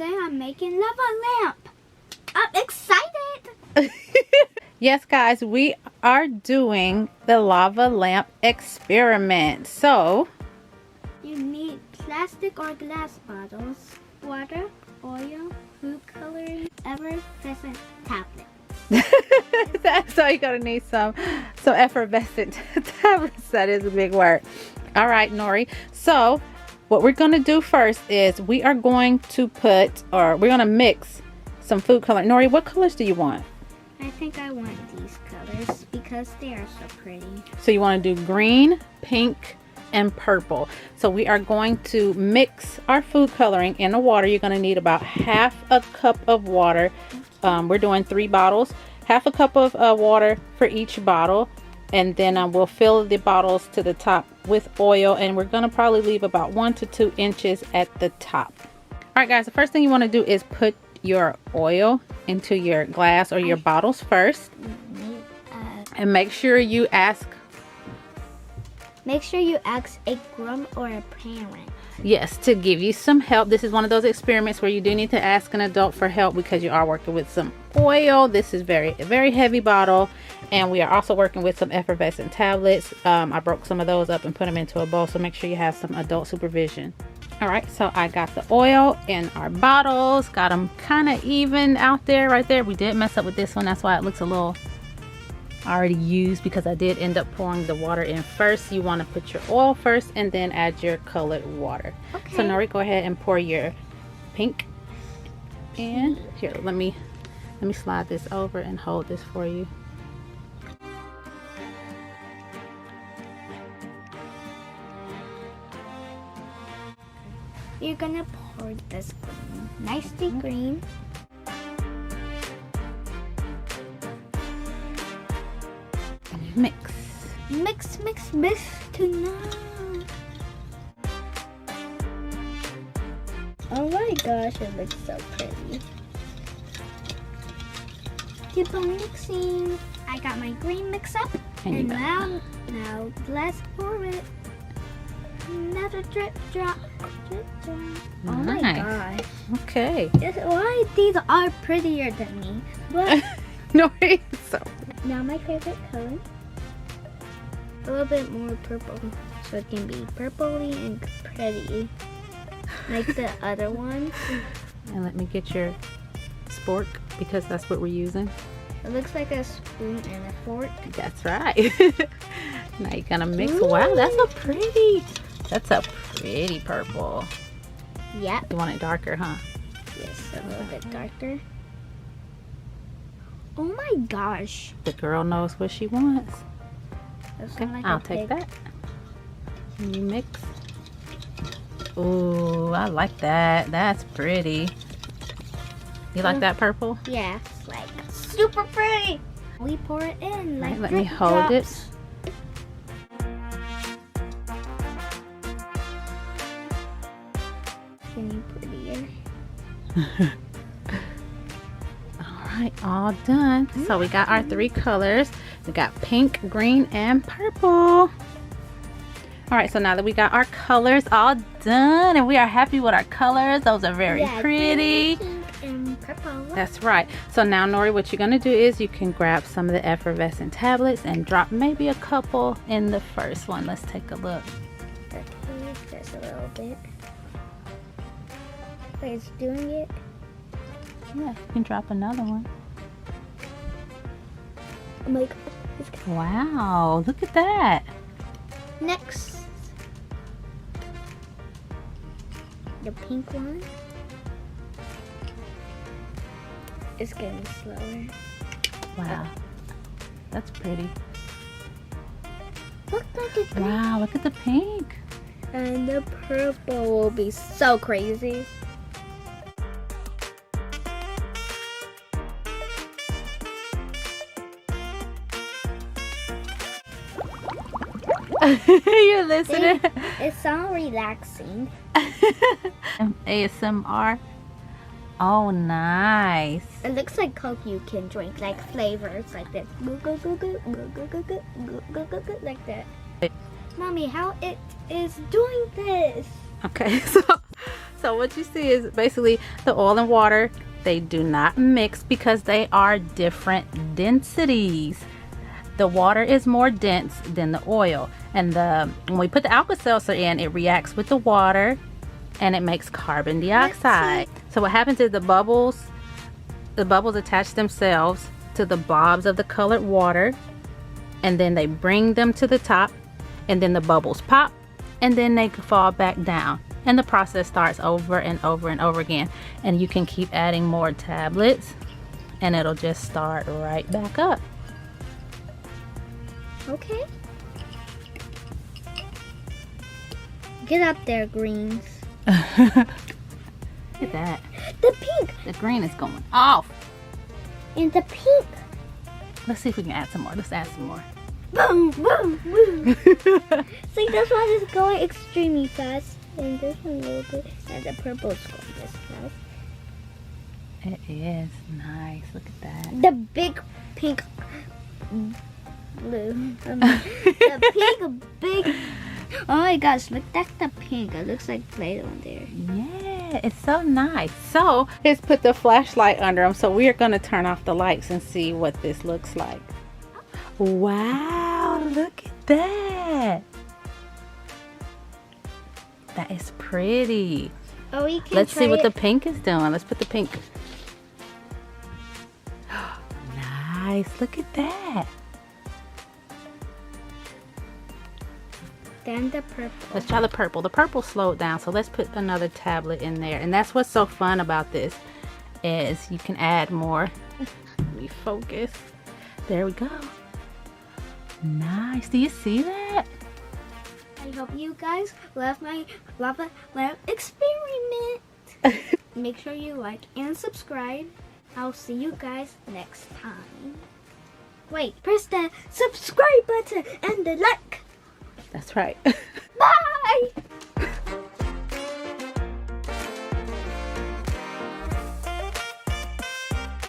today I'm making lava lamp. I'm excited. Yes, guys, we are doing the lava lamp experiment. So, You need plastic or glass bottles, water, oil, food coloring, effervescent tablet. so you're gonna need some effervescent tablets. That is a big word. All right, Nori. So, what we're gonna do first is we are going to we're gonna mix some food color. Nori, what colors do you want? I think I want these colors because they are so pretty. So you want to do green, pink, and purple. So we are going to mix our food coloring in the water. You're going to need about half a cup of water. We're doing 3 bottles. Half a cup of water for each bottle. And then we'll fill the bottles to the top with oil. And we're going to probably leave about 1 to 2 inches at the top. All right, guys, the first thing you want to do is put your oil into your glass or your bottles first. And make sure you ask a groom or a parent. Yes, to give you some help. This is one of those experiments where you do need to ask an adult for help because you are working with some oil. This is a very heavy bottle, and we are also working with some effervescent tablets. I broke some of those up and put them into a bowl, so make sure you have some adult supervision. All right, so I got the oil in our bottles, got them kind of even out there, right there. We did mess up with this one, that's why it looks a little already used, because I did end up pouring the water in first. You want to put your oil first and then add your colored water. Okay. So Nori, go ahead and pour your pink in. Here, let me slide this over and hold this for you. You're gonna pour this green, nicely green. Mix. Mix tonight. Oh my gosh, it looks so pretty. Keep on mixing. I got my green mix up. And now let's pour it. Another drip drop. Oh my gosh. Okay. Why these are prettier than me? But Nori, so. Now my favorite color. A little bit more purple. So it can be purpley and pretty. Like the other one. And let me get your spork, because that's what we're using. It looks like a spoon and a fork. That's right. Now you're gonna mix. Ooh. Wow, that's a pretty purple. Yeah. You want it darker, huh? Yes, a little bit darker. Oh my gosh. The girl knows what she wants. Okay, like I'll take that. And you mix. Ooh, I like that. That's pretty. You like that purple? Yeah, it's like super pretty. We pour it in like let me hold it. Prettier. Alright, all done. So we got our 3 colors. We got pink, green, and purple. Alright, so now that we got our colors all done and we are happy with our colors, those are very pretty. Pink and purple. That's right. So now, Nori, what you're going to do is you can grab some of the effervescent tablets and drop maybe a couple in the first one. Let's take a look. Okay, just a little bit. Wait, it's doing it? Yeah, you can drop another one. Oh my god. Wow, look at that. Next. The pink one. It's getting slower. Wow, that's pretty. Look at the pink. Wow, look at the pink. And the purple will be so crazy. You're listening? It sounds relaxing. ASMR. Oh, nice. It looks like Coke you can drink, like flavors like this. Go, go, go, go, go, go, go, go, go, go, go, go, like that. Mommy, how it is doing this? Okay, So what you see is basically the oil and water. They do not mix because they are different densities. The water is more dense than the oil, and when we put the Alka-Seltzer in, it reacts with the water and it makes carbon dioxide. So what happens is the bubbles attach themselves to the blobs of the colored water, and then they bring them to the top, and then the bubbles pop, and then they fall back down, and the process starts over and over and over again. And you can keep adding more tablets and it'll just start right back up. Okay. Get up there, greens. Look at that. The pink. The green is going off. And the pink. Let's see if we can add some more. Let's add some more. Boom, boom, boom. See, this one is going extremely fast. And this one a little bit. And the purple's going this fast. It is nice. Look at that. The big pink blue. The pink big. Oh my gosh, look at the pink. It looks like Play-Doh on there. Yeah, it's so nice. So let's put the flashlight under them. So we are going to turn off the lights and see what this looks like. Wow, look at that. That is pretty. Oh, we can Let's see what it. the pink is doing. Let's put the pink. Nice, look at that. Then the purple. Let's try the purple. The purple slowed down, so let's put another tablet in there. And that's what's so fun about this, is you can add more. Let me focus. There we go. Nice. Do you see that? I hope you guys love my lava lamp experiment. Make sure you like and subscribe. I'll see you guys next time. Wait, press the subscribe button and the like. That's right.